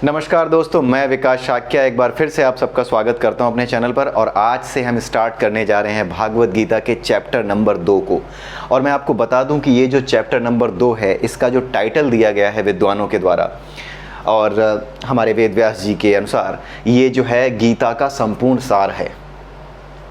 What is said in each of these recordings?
नमस्कार दोस्तों, मैं विकास शाक्या एक बार फिर से आप सबका स्वागत करता हूं अपने चैनल पर। और आज से हम स्टार्ट करने जा रहे हैं भागवत गीता के चैप्टर नंबर 2 को। और मैं आपको बता दूं कि ये जो चैप्टर नंबर 2 है, इसका जो टाइटल दिया गया है विद्वानों के द्वारा और हमारे वेद व्यास जी के अनुसार, ये जो है गीता का संपूर्ण सार है।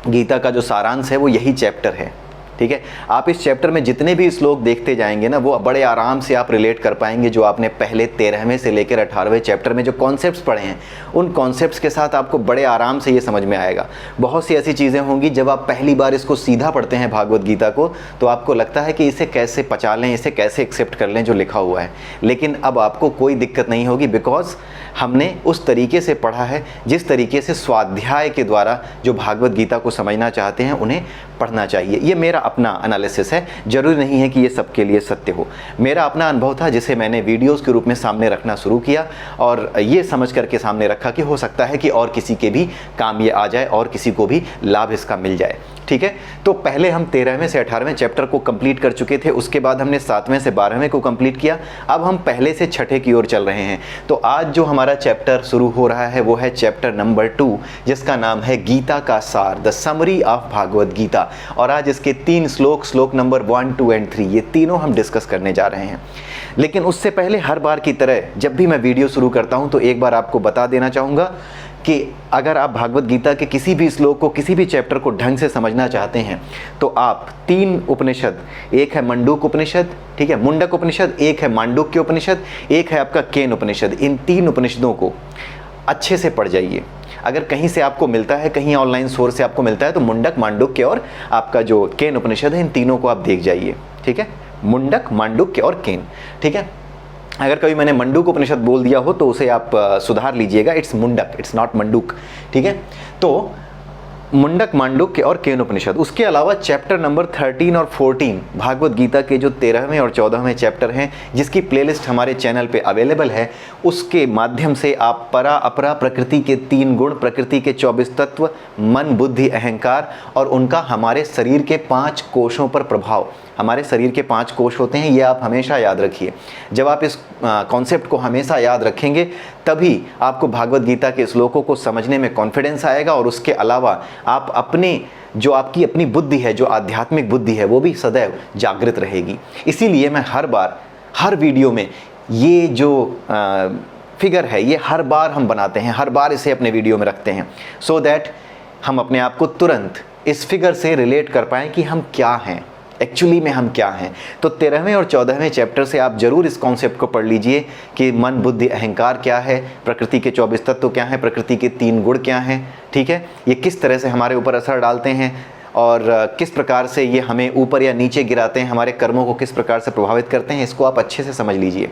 गीता का जो सारांश है वो यही चैप्टर है। ठीक है, आप इस चैप्टर में जितने भी श्लोक देखते जाएंगे ना, वो बड़े आराम से आप रिलेट कर पाएंगे जो आपने पहले 13वें से लेकर 18वें चैप्टर में जो कॉन्सेप्ट्स पढ़े हैं, उन कॉन्सेप्ट्स के साथ आपको बड़े आराम से ये समझ में आएगा। बहुत सी ऐसी चीज़ें होंगी जब आप पहली बार इसको सीधा पढ़ते हैं भागवत गीता को, तो आपको लगता है कि इसे कैसे पचा लें, इसे कैसे एक्सेप्ट कर लें जो लिखा हुआ है। लेकिन अब आपको कोई दिक्कत नहीं होगी, बिकॉज हमने उस तरीके से पढ़ा है जिस तरीके से स्वाध्याय के द्वारा जो भागवत गीता को समझना चाहते हैं उन्हें पढ़ना चाहिए। ये मेरा अपना एनालिसिस है, जरूरी नहीं है कि ये सबके लिए सत्य हो। मेरा अपना अनुभव था जिसे मैंने वीडियोस के रूप में सामने रखना शुरू किया और ये समझ करके सामने रखा कि हो सकता है कि और किसी के भी काम ये आ जाए और किसी को भी लाभ इसका मिल जाए। ठीक है, तो पहले हम 13वें से 18वें चैप्टर को कंप्लीट कर चुके थे, उसके बाद हमने 7वें से 12वें को कंप्लीट किया। अब हम पहले से छठे की ओर चल रहे हैं। तो आज जो हमारा चैप्टर शुरू हो रहा है वो है चैप्टर नंबर 2, जिसका नाम है गीता का सार, the summary of Bhagavad Gita. और आज इसके 3 श्लोक नंबर 1, 2 एंड 3, ये तीनों हम डिस्कस करने जा रहे हैं। लेकिन उससे पहले हर बार की तरह जब भी मैं वीडियो शुरू करता हूं तो एक बार आपको बता देना चाहूँगा कि अगर आप भागवत गीता के किसी भी श्लोक को, किसी भी चैप्टर को ढंग से समझना चाहते हैं तो आप 3 उपनिषद, एक है मंडूक उपनिषद, ठीक है, मुंडक उपनिषद, एक है मांडुक्य उपनिषद, एक है आपका केन उपनिषद, इन 3 उपनिषदों को अच्छे से पढ़ जाइए। अगर कहीं से आपको मिलता है, कहीं ऑनलाइन सोर्स से आपको मिलता है, तो मुंडक, मांडुक्य और आपका जो केन उपनिषद है, इन तीनों को आप देख जाइए। ठीक है, मुंडक, मांडुक्य और केन। ठीक है, अगर कभी मैंने मंडूक उपनिषद बोल दिया हो तो उसे आप सुधार लीजिएगा, इट्स मुंडक, इट्स नॉट मंडूक। ठीक है, तो मुंडक, मांडुक्य और केन उपनिषद। उसके अलावा चैप्टर नंबर 13 और 14 भागवत गीता के जो 13वें और 14वें चैप्टर हैं, जिसकी प्लेलिस्ट हमारे चैनल पे अवेलेबल है, उसके माध्यम से आप परा अपरा प्रकृति के 3 गुण, प्रकृति के 24 तत्व, मन, बुद्धि, अहंकार और उनका हमारे शरीर के 5 कोशों पर प्रभाव। हमारे शरीर के 5 कोश होते हैं, ये आप हमेशा याद रखिए। जब आप इस कॉन्सेप्ट को हमेशा याद रखेंगे तभी आपको भागवत गीता के श्लोकों को समझने में कॉन्फिडेंस आएगा। और उसके अलावा आप अपने जो आपकी अपनी बुद्धि है, जो आध्यात्मिक बुद्धि है, वो भी सदैव जागृत रहेगी। इसीलिए मैं हर बार, हर वीडियो में ये जो फिगर है, ये हर बार हम बनाते हैं, हर बार इसे अपने वीडियो में रखते हैं, सो दैट हम अपने आप को तुरंत इस फिगर से रिलेट कर पाएँ कि हम क्या हैं, एक्चुअली में हम क्या हैं। तो 13वें और 14वें चैप्टर से आप जरूर इस कॉन्सेप्ट को पढ़ लीजिए कि मन, बुद्धि, अहंकार क्या है, प्रकृति के 24 तत्व क्या हैं, प्रकृति के 3 गुण क्या हैं। ठीक है, ये किस तरह से हमारे ऊपर असर डालते हैं और किस प्रकार से ये हमें ऊपर या नीचे गिराते हैं, हमारे कर्मों को किस प्रकार से प्रभावित करते हैं, इसको आप अच्छे से समझ लीजिए।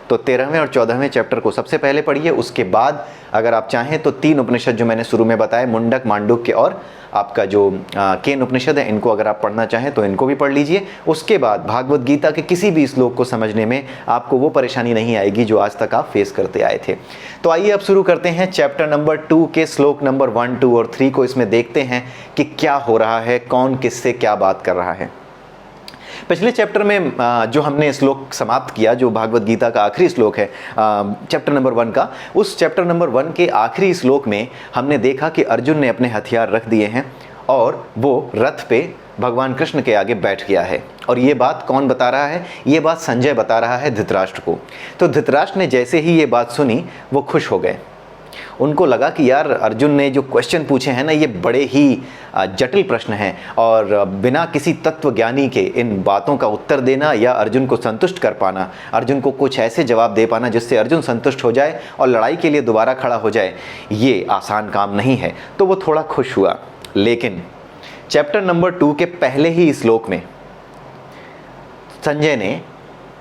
तो 13वें और 14वें चैप्टर को सबसे पहले पढ़िए। उसके बाद अगर आप चाहें तो 3 उपनिषद जो मैंने शुरू में बताए, मुंडक, मांडुक्य और आपका जो केन उपनिषद है, इनको अगर आप पढ़ना चाहें तो इनको भी पढ़ लीजिए। उसके बाद भागवत गीता के किसी भी श्लोक को समझने में आपको वो परेशानी नहीं आएगी जो आज तक आप फेस करते आए थे। तो आइए अब शुरू करते हैं चैप्टर नंबर 2 के श्लोक नंबर 1, 2 और 3 को। इसमें देखते हैं कि क्या हो रहा है, कौन किससे क्या बात कर रहा है। पिछले चैप्टर में जो हमने श्लोक समाप्त किया, जो भागवत गीता का आखिरी श्लोक है चैप्टर नंबर 1 का, उस चैप्टर नंबर 1 के आखिरी श्लोक में हमने देखा कि अर्जुन ने अपने हथियार रख दिए हैं और वो रथ पे भगवान कृष्ण के आगे बैठ गया है। और ये बात कौन बता रहा है? ये बात संजय बता रहा है धृतराष्ट्र को। तो धृतराष्ट्र ने जैसे ही ये बात सुनी वो खुश हो गए। उनको लगा कि यार, अर्जुन ने जो क्वेश्चन पूछे हैं ना, ये बड़े ही जटिल प्रश्न हैं और बिना किसी तत्व ज्ञानी के इन बातों का उत्तर देना या अर्जुन को संतुष्ट कर पाना, अर्जुन को कुछ ऐसे जवाब दे पाना जिससे अर्जुन संतुष्ट हो जाए और लड़ाई के लिए दोबारा खड़ा हो जाए, ये आसान काम नहीं है। तो वो थोड़ा खुश हुआ। लेकिन चैप्टर नंबर 2 के पहले ही श्लोक में संजय ने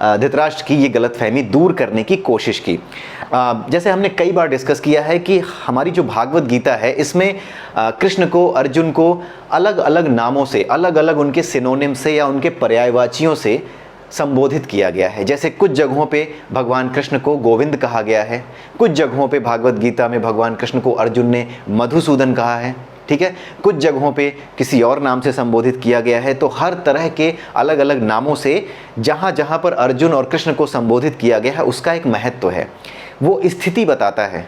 धृतराष्ट्र की ये गलतफहमी दूर करने की कोशिश की। जैसे हमने कई बार डिस्कस किया है कि हमारी जो भागवत गीता है, इसमें कृष्ण को, अर्जुन को अलग अलग नामों से, अलग अलग उनके सिनोनिम से या उनके पर्यायवाचियों से संबोधित किया गया है। जैसे कुछ जगहों पे भगवान कृष्ण को गोविंद कहा गया है, कुछ जगहों पे भागवत गीता में भगवान कृष्ण को अर्जुन ने मधुसूदन कहा है। ठीक है, कुछ जगहों पे किसी और नाम से संबोधित किया गया है। तो हर तरह के अलग अलग नामों से जहाँ जहाँ पर अर्जुन और कृष्ण को संबोधित किया गया है, उसका एक महत्व है। वो स्थिति बताता है,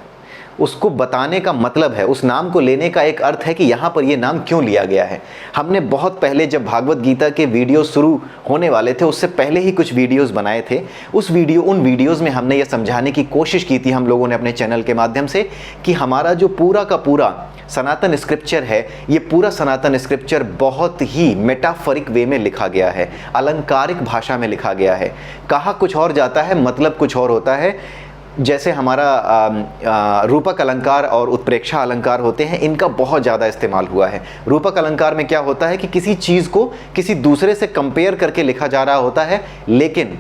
उसको बताने का मतलब है, उस नाम को लेने का एक अर्थ है कि यहाँ पर ये नाम क्यों लिया गया है। हमने बहुत पहले जब भागवत गीता के वीडियो शुरू होने वाले थे उससे पहले ही कुछ वीडियोस बनाए थे। उन वीडियोस में हमने ये समझाने की कोशिश की थी हम लोगों ने अपने चैनल के माध्यम से कि हमारा जो पूरा का पूरा सनातन स्क्रिप्चर है, ये पूरा सनातन स्क्रिप्चर बहुत ही मेटाफरिक वे में लिखा गया है, अलंकारिक भाषा में लिखा गया है। कहा कुछ और जाता है, मतलब कुछ और होता है। जैसे हमारा रूपक अलंकार और उत्प्रेक्षा अलंकार होते हैं, इनका बहुत ज़्यादा इस्तेमाल हुआ है। रूपक अलंकार में क्या होता है कि किसी चीज़ को किसी दूसरे से कंपेयर करके लिखा जा रहा होता है, लेकिन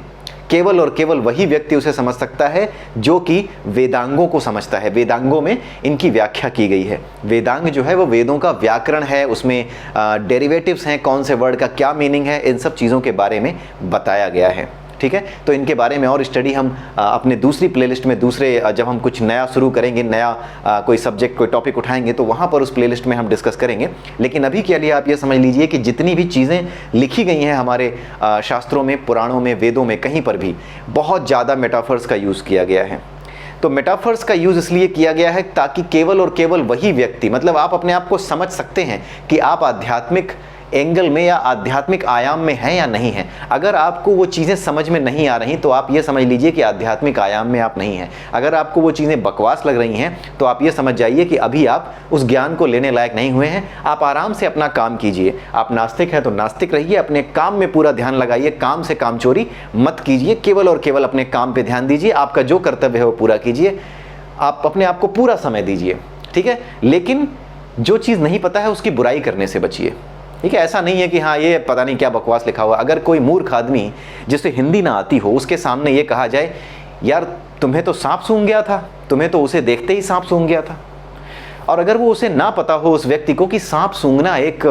केवल और केवल वही व्यक्ति उसे समझ सकता है जो कि वेदांगों को समझता है। वेदांगों में इनकी व्याख्या की गई है। वेदांग जो है वो वेदों का व्याकरण है, उसमें डेरिवेटिव्स हैं, कौन से वर्ड का क्या मीनिंग है, इन सब चीज़ों के बारे में बताया गया है। ठीक है, तो इनके बारे में और स्टडी हम अपने दूसरी प्लेलिस्ट में, जब हम कुछ नया शुरू करेंगे, नया कोई सब्जेक्ट कोई टॉपिक उठाएंगे तो वहाँ पर उस प्लेलिस्ट में हम डिस्कस करेंगे। लेकिन अभी के लिए आप ये समझ लीजिए कि जितनी भी चीज़ें लिखी गई हैं हमारे शास्त्रों में, पुराणों में, वेदों में, कहीं पर भी बहुत ज़्यादा मेटाफर्स का यूज़ किया गया है। तो मेटाफर्स का यूज़ इसलिए किया गया है ताकि केवल और केवल वही व्यक्ति, मतलब आप अपने आप को समझ सकते हैं कि आप आध्यात्मिक एंगल में या आध्यात्मिक आयाम में हैं या नहीं हैं। अगर आपको वो चीज़ें समझ में नहीं आ रही तो आप ये समझ लीजिए कि आध्यात्मिक आयाम में आप नहीं हैं। अगर आपको वो चीज़ें बकवास लग रही हैं तो आप ये समझ जाइए कि अभी आप उस ज्ञान को लेने लायक नहीं हुए हैं। आप आराम से अपना काम कीजिए। आप नास्तिक हैं तो नास्तिक रहिए, अपने काम में पूरा ध्यान लगाइए, काम से काम चोरी मत कीजिए, केवल और केवल अपने काम पर ध्यान दीजिए। आपका जो कर्तव्य है वो पूरा कीजिए, आप अपने आप को पूरा समय दीजिए। ठीक है, लेकिन जो चीज़ नहीं पता है उसकी बुराई करने से बचिए। ठीक है, ऐसा नहीं है कि हाँ ये पता नहीं क्या बकवास लिखा हुआ। अगर कोई मूर्ख आदमी जिसे हिंदी ना आती हो उसके सामने ये कहा जाए यार तुम्हें तो सांप सूंघ गया था, तुम्हें तो उसे देखते ही सांप सूंघ गया था, और अगर वो उसे ना पता हो उस व्यक्ति को कि सांप सूंघना एक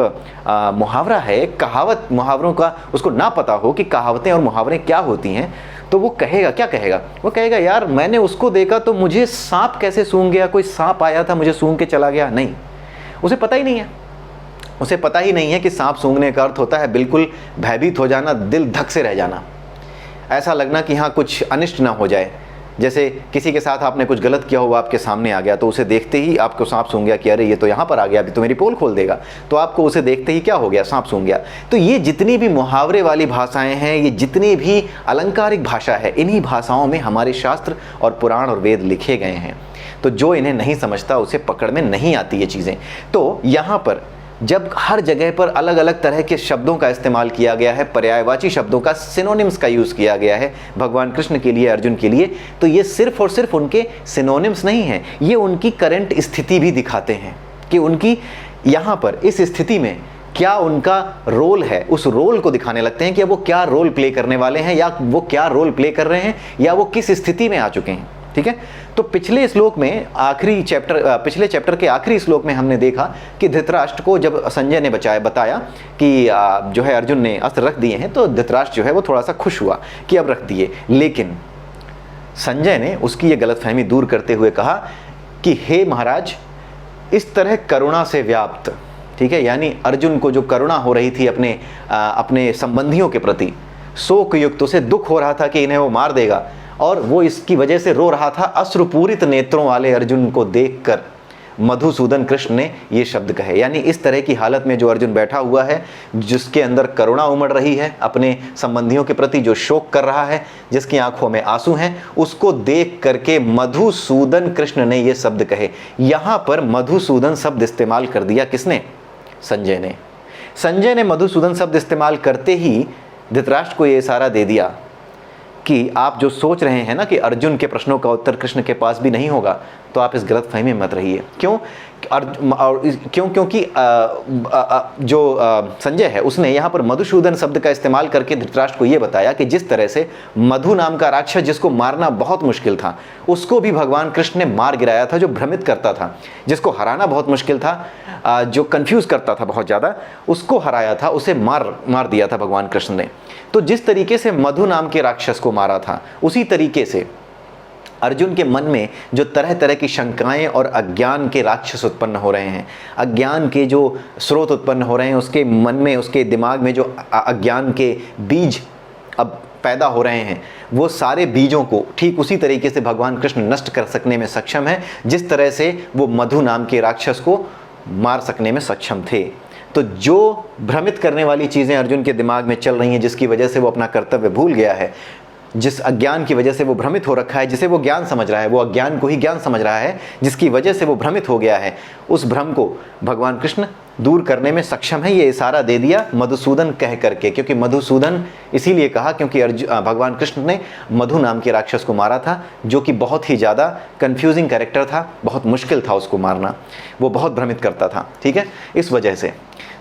मुहावरा है, एक कहावत, मुहावरों का उसको ना पता हो कि कहावतें और मुहावरे क्या होती हैं, तो वो कहेगा, क्या कहेगा? वो कहेगा यार मैंने उसको देखा तो मुझे सांप कैसे सूंघ गया, कोई सांप आया था मुझे सूंघ के चला गया। नहीं, उसे पता ही नहीं है। उसे पता ही नहीं है कि सांप सूंघने का अर्थ होता है बिल्कुल भयभीत हो जाना, दिल धक से रह जाना, ऐसा लगना कि हाँ कुछ अनिष्ट ना हो जाए। जैसे किसी के साथ आपने कुछ गलत किया हुआ आपके सामने आ गया तो उसे देखते ही आपको सांप सूंघ गया कि अरे ये तो यहाँ पर आ गया, अभी तो मेरी पोल खोल देगा, तो आपको उसे देखते ही क्या हो गया, सांप सूंघ गया। तो ये जितनी भी मुहावरे वाली भाषाएं हैं, ये जितनी भी अलंकारिक भाषा है, इन्हीं भाषाओं में हमारे शास्त्र और पुराण और वेद लिखे गए हैं। तो जो इन्हें नहीं समझता उसे पकड़ में नहीं आती ये चीज़ें। तो यहाँ पर जब हर जगह पर अलग अलग तरह के शब्दों का इस्तेमाल किया गया है, पर्यायवाची शब्दों का, सिनोनिम्स का यूज़ किया गया है भगवान कृष्ण के लिए, अर्जुन के लिए, तो ये सिर्फ और सिर्फ उनके सिनोनिम्स नहीं हैं, ये उनकी करंट स्थिति भी दिखाते हैं कि उनकी यहाँ पर इस स्थिति में क्या उनका रोल है। उस रोल को दिखाने लगते हैं कि अब वो क्या रोल प्ले करने वाले हैं, या वो क्या रोल प्ले कर रहे हैं, या वो किस स्थिति में आ चुके हैं। ठीक है, तो पिछले श्लोक में पिछले चैप्टर के आखिरी श्लोक में हमने देखा कि धृतराष्ट्र को जब संजय ने बताया कि जो है अर्जुन ने अस्त्र रख दिए हैं, तो धृतराष्ट्र जो है वो थोड़ा सा खुश हुआ कि अब रख दिए। लेकिन संजय ने उसकी ये गलतफहमी दूर करते हुए कहा कि हे महाराज, इस तरह करुणा से व्याप्त, ठीक है, यानी अर्जुन को जो करुणा हो रही थी अपने संबंधियों के प्रति, शोक युक्त, उसे दुख हो रहा था कि इन्हें वो मार देगा, और वो इसकी वजह से रो रहा था। अश्रुपूरित नेत्रों वाले अर्जुन को देखकर मधुसूदन कृष्ण ने ये शब्द कहे। यानी इस तरह की हालत में जो अर्जुन बैठा हुआ है, जिसके अंदर करुणा उमड़ रही है अपने संबंधियों के प्रति, जो शोक कर रहा है, जिसकी आंखों में आंसू हैं, उसको देख करके मधुसूदन कृष्ण ने ये शब्द कहे। यहाँ पर मधुसूदन शब्द इस्तेमाल कर दिया किसने? संजय ने। संजय ने मधुसूदन शब्द इस्तेमाल करते ही धृतराष्ट्र को ये इशारा दे दिया कि आप जो सोच रहे हैं ना कि अर्जुन के प्रश्नों का उत्तर कृष्ण के पास भी नहीं होगा, तो आप इस गलतफहमी में मत रहिए। क्यों? क्योंकि जो संजय है उसने यहाँ पर मधुसूदन शब्द का इस्तेमाल करके धृतराष्ट्र को ये बताया कि जिस तरह से मधु नाम का राक्षस, जिसको मारना बहुत मुश्किल था, उसको भी भगवान कृष्ण ने मार गिराया था। जो भ्रमित करता था, जिसको हराना बहुत मुश्किल था, जो कंफ्यूज करता था बहुत ज़्यादा, उसको हराया था, उसे मार दिया था भगवान कृष्ण ने। तो जिस तरीके से मधु नाम के राक्षस को मारा था, उसी तरीके से अर्जुन के मन में जो तरह तरह की शंकाएं और अज्ञान के राक्षस उत्पन्न हो रहे हैं, अज्ञान के जो स्रोत उत्पन्न हो रहे हैं, उसके मन में, उसके दिमाग में जो अज्ञान के बीज अब पैदा हो रहे हैं वो सारे बीजों को ठीक उसी तरीके से भगवान कृष्ण नष्ट कर सकने में सक्षम है जिस तरह से वो मधु नाम के राक्षस को मार सकने में सक्षम थे। तो जो भ्रमित करने वाली चीज़ें अर्जुन के दिमाग में चल रही हैं, जिसकी वजह से वो अपना कर्तव्य भूल गया है, जिस अज्ञान की वजह से वो भ्रमित हो रखा है, जिसे वो ज्ञान समझ रहा है, वो अज्ञान को ही ज्ञान समझ रहा है, जिसकी वजह से वो भ्रमित हो गया है, उस भ्रम को भगवान कृष्ण दूर करने में सक्षम है। ये इशारा दे दिया मधुसूदन कह करके, क्योंकि मधुसूदन इसीलिए कहा क्योंकि भगवान कृष्ण ने मधु नाम के राक्षस को मारा था, जो कि बहुत ही ज़्यादा कंफ्यूजिंग कैरेक्टर था, बहुत मुश्किल था उसको मारना, वो बहुत भ्रमित करता था। ठीक है, इस वजह से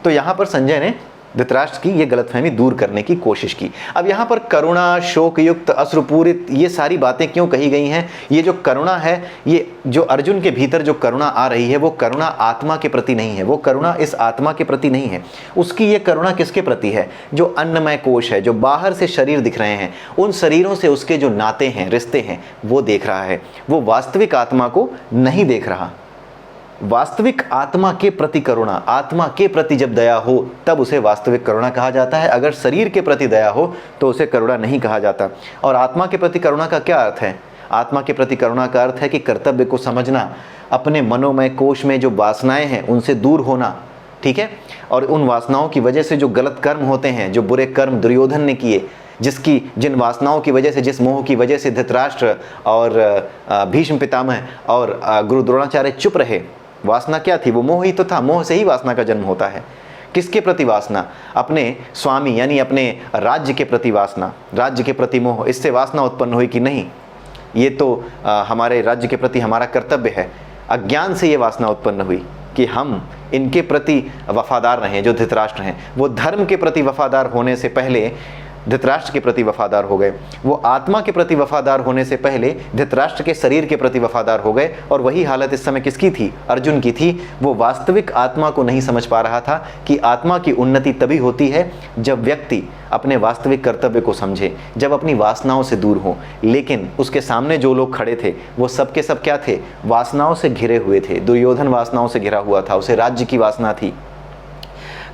तो यहाँ पर संजय ने धृतराष्ट्र की ये गलतफहमी दूर करने की कोशिश की। अब यहाँ पर करुणा, शोक युक्त, अश्रुपूरित, ये सारी बातें क्यों कही गई हैं? ये जो करुणा है, ये जो अर्जुन के भीतर जो करुणा आ रही है, वो करुणा आत्मा के प्रति नहीं है, वो करुणा इस आत्मा के प्रति नहीं है। उसकी ये करुणा किसके प्रति है? जो अन्नमय कोश है, जो बाहर से शरीर दिख रहे हैं, उन शरीरों से उसके जो नाते हैं, रिश्ते हैं, वो देख रहा है। वो वास्तविक आत्मा को नहीं देख रहा। वास्तविक आत्मा के प्रति करुणा, आत्मा के प्रति जब दया हो तब उसे वास्तविक करुणा कहा जाता है। अगर शरीर के प्रति दया हो तो उसे करुणा नहीं कहा जाता। और आत्मा के प्रति करुणा का क्या अर्थ है? आत्मा के प्रति करुणा का अर्थ है कि कर्तव्य को समझना, अपने मनोमय कोश में जो वासनाएं हैं उनसे दूर होना। ठीक है, और उन वासनाओं की वजह से जो गलत कर्म होते हैं, जो बुरे कर्म दुर्योधन ने किए, जिन वासनाओं की वजह से, जिस मोह की वजह से धृतराष्ट्र और भीष्म पितामह और गुरु द्रोणाचार्य चुप रहे। वासना क्या थी? वो मोह ही तो था। मोह से ही वासना का जन्म होता है। किसके प्रति वासना? अपने स्वामी यानी अपने राज्य के प्रति वासना, राज्य के प्रति मोह। इससे वासना उत्पन्न हुई कि नहीं, ये तो हमारे राज्य के प्रति हमारा कर्तव्य है। अज्ञान से ये वासना उत्पन्न हुई कि हम इनके प्रति वफादार रहें। जो धृतराष्ट्र हैं वो धर्म के प्रति वफादार होने से पहले धृतराष्ट्र के प्रति वफादार हो गए। वो आत्मा के प्रति वफादार होने से पहले धृतराष्ट्र के शरीर के प्रति वफादार हो गए। और वही हालत इस समय किसकी थी? अर्जुन की थी। वो वास्तविक आत्मा को नहीं समझ पा रहा था कि आत्मा की उन्नति तभी होती है जब व्यक्ति अपने वास्तविक कर्तव्य को समझे, जब अपनी वासनाओं से दूर हो। लेकिन उसके सामने जो लोग खड़े थे वो सब के सब क्या थे? वासनाओं से घिरे हुए थे। दुर्योधन वासनाओं से घिरा हुआ था, उसे राज्य की वासना थी।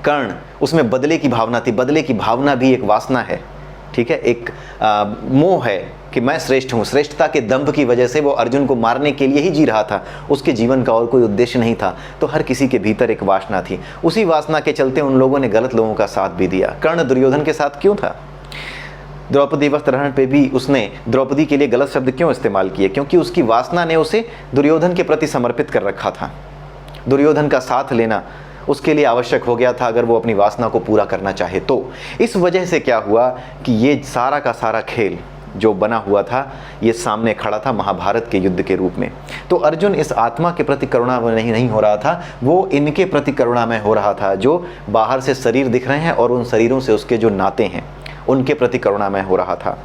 कर्ण, उसमें बदले की भावना थी। बदले की भावना भी एक वासना है। ठीक है, एक मोह है कि मैं श्रेष्ठ हूँ। श्रेष्ठता के दंभ की वजह से वो अर्जुन को मारने के लिए ही जी रहा था। उसके जीवन का और कोई उद्देश्य नहीं था। तो हर किसी के भीतर एक वासना थी। उसी वासना के चलते उन लोगों ने गलत लोगों का साथ भी दिया। कर्ण दुर्योधन के साथ क्यों था? द्रौपदी वस्त्रहरण पे भी उसने द्रौपदी के लिए गलत शब्द क्यों इस्तेमाल किए? क्योंकि उसकी वासना ने उसे दुर्योधन के प्रति समर्पित कर रखा था। दुर्योधन का साथ लेना उसके लिए आवश्यक हो गया था, अगर वो अपनी वासना को पूरा करना चाहे तो। इस वजह से क्या हुआ कि ये सारा का सारा खेल जो बना हुआ था, ये सामने खड़ा था महाभारत के युद्ध के रूप में। तो अर्जुन इस आत्मा के प्रति करुणा नहीं हो रहा था, वो इनके प्रति करुणा में हो रहा था, जो बाहर से शरीर दिख रहे हैं और उन शरीरों से उसके जो नाते हैं उनके प्रति करुणा में हो रहा था।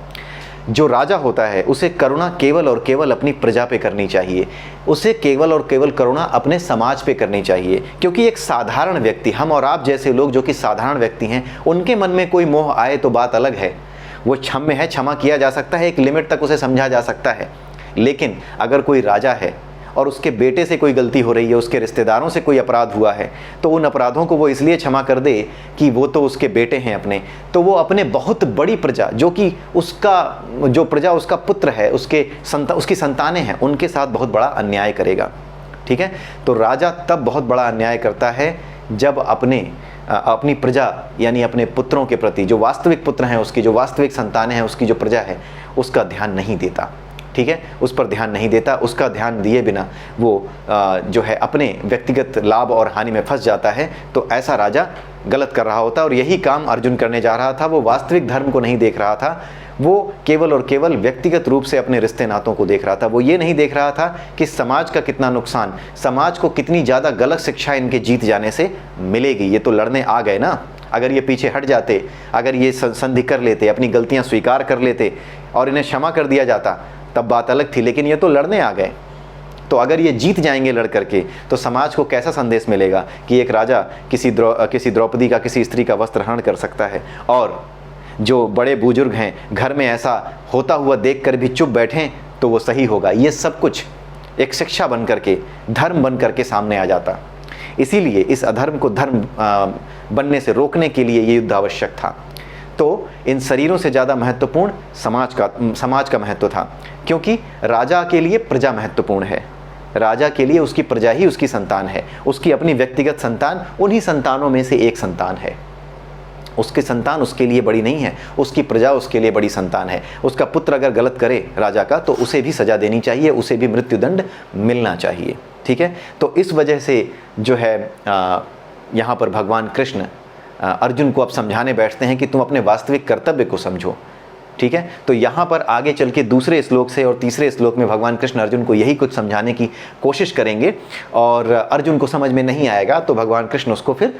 जो राजा होता है उसे करुणा केवल और केवल अपनी प्रजा पे करनी चाहिए। उसे केवल और केवल करुणा अपने समाज पे करनी चाहिए। क्योंकि एक साधारण व्यक्ति, हम और आप जैसे लोग जो कि साधारण व्यक्ति हैं, उनके मन में कोई मोह आए तो बात अलग है। वो क्षम्य है, क्षमा किया जा सकता है, एक लिमिट तक उसे समझा जा सकता है। लेकिन अगर कोई राजा है और उसके बेटे से कोई गलती हो रही है, उसके रिश्तेदारों से कोई अपराध हुआ है, तो उन अपराधों को वो इसलिए क्षमा कर दे कि वो तो उसके बेटे हैं अपने, तो वो अपने बहुत बड़ी प्रजा, जो कि उसका जो प्रजा उसका पुत्र है, उसकी संतानें हैं, उनके साथ बहुत बड़ा अन्याय करेगा। ठीक है, तो राजा तब बहुत बड़ा अन्याय करता है जब अपनी प्रजा यानी अपने पुत्रों के प्रति, जो वास्तविक पुत्र हैं उसकी, जो वास्तविक संतानें हैं उसकी जो प्रजा है, उसका ध्यान नहीं देता। ठीक है, उस पर ध्यान नहीं देता। उसका ध्यान दिए बिना वो जो है अपने व्यक्तिगत लाभ और हानि में फंस जाता है। तो ऐसा राजा गलत कर रहा होता है, और यही काम अर्जुन करने जा रहा था। वो वास्तविक धर्म को नहीं देख रहा था, वो केवल और केवल व्यक्तिगत रूप से अपने रिश्ते नातों को देख रहा था। वो ये नहीं देख रहा था कि समाज का कितना नुकसान, समाज को कितनी ज़्यादा गलत शिक्षा इनके जीत जाने से मिलेगी। ये तो लड़ने आ गए ना, अगर ये पीछे हट जाते, अगर ये संधि कर लेते, अपनी गलतियाँ स्वीकार कर लेते और इन्हें क्षमा कर दिया जाता, तब बात अलग थी। लेकिन ये तो लड़ने आ गए। तो अगर ये जीत जाएंगे लड़ करके, तो समाज को कैसा संदेश मिलेगा कि एक राजा किसी द्रौपदी का, किसी स्त्री का वस्त्र हरण कर सकता है, और जो बड़े बुजुर्ग हैं घर में ऐसा होता हुआ देखकर भी चुप बैठें तो वो सही होगा। ये सब कुछ एक शिक्षा बन करके, धर्म बन करके सामने आ जाता। इसीलिए इस अधर्म को धर्म बनने से रोकने के लिए ये युद्ध आवश्यक था। तो इन शरीरों से ज़्यादा महत्वपूर्ण समाज का महत्व था, क्योंकि राजा के लिए प्रजा महत्वपूर्ण है। राजा के लिए उसकी प्रजा ही उसकी संतान है, उसकी अपनी व्यक्तिगत संतान उन्हीं संतानों में से एक संतान है। उसकी संतान उसके लिए बड़ी नहीं है, उसकी प्रजा उसके लिए बड़ी संतान है। उसका पुत्र अगर गलत करे राजा का, तो उसे भी सजा देनी चाहिए, उसे भी मृत्युदंड मिलना चाहिए। ठीक है, तो इस वजह से जो है यहाँ पर भगवान कृष्ण अर्जुन को अब समझाने बैठते हैं कि तुम अपने वास्तविक कर्तव्य को समझो। ठीक है, तो यहाँ पर आगे चल के दूसरे श्लोक से और तीसरे श्लोक में भगवान कृष्ण अर्जुन को यही कुछ समझाने की कोशिश करेंगे, और अर्जुन को समझ में नहीं आएगा तो भगवान कृष्ण उसको फिर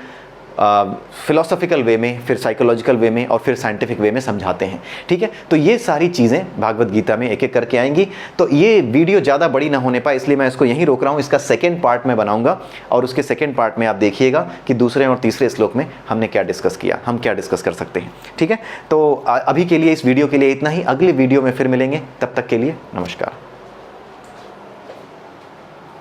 फिलोसॉफिकल वे में, फिर साइकोलॉजिकल वे में और फिर साइंटिफिक वे में समझाते हैं। ठीक है, तो ये सारी चीज़ें भागवत गीता में एक एक करके आएंगी। तो ये वीडियो ज़्यादा बड़ी ना होने पाए, इसलिए मैं इसको यहीं रोक रहा हूँ। इसका सेकेंड पार्ट में बनाऊंगा, और उसके सेकेंड पार्ट में आप देखिएगा कि दूसरे और तीसरे श्लोक में हमने क्या डिस्कस किया, हम क्या डिस्कस कर सकते हैं। ठीक है, तो अभी के लिए इस वीडियो के लिए इतना ही। अगले वीडियो में फिर मिलेंगे, तब तक के लिए नमस्कार।